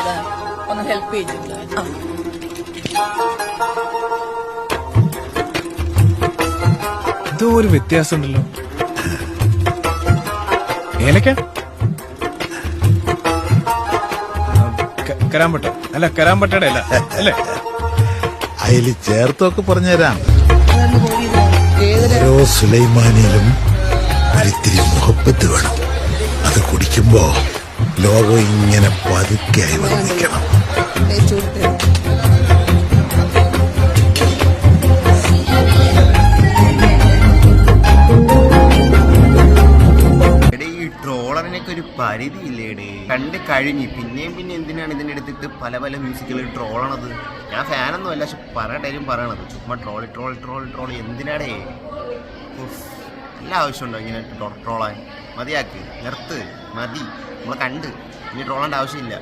ചെയ്താ ഒന്ന് ഹെൽപ്പ് ചെയ്തില്ല. എന്തോ ഒരു വ്യത്യാസം ഉണ്ടല്ലോ. ഏലക്ക കരാമ്പട്ട അല്ല, കരാമ്പട്ടയുടെ അല്ല അല്ലേ? അതില് ചേർത്തൊക്കെ പറഞ്ഞുതരാം. ഓരോ സുലൈമാനിയിലും ഒരിത്തിരി മുഹബത്ത് വേണം. അത് കുടിക്കുമ്പോ ലോകം ഇങ്ങനെ പതുക്കെയായി വർദ്ധിക്കണം. ട്രോളറിനൊക്കെ ഒരു പരിധിയില്ലേടേ. കണ്ട് കഴിഞ്ഞ് പിന്നെയും പിന്നെ എന്തിനാണ് ഇതിൻ്റെ എടുത്തിട്ട് പല പല മ്യൂസിക്കുകൾ ട്രോളണത്? ഞാൻ ഫാനൊന്നും അല്ല, പക്ഷെ പല ടൈം പറയണത് ചുമ്മാ ട്രോൾ എന്തിനാടേ? എല്ലാ ആവശ്യമുണ്ടോ ഇങ്ങനെ ട്രോളാൻ? മതിയാക്ക്, നിർത്ത്, മതി, നമ്മളെ കണ്ട് ഇനി ട്രോളേണ്ട ആവശ്യമില്ല.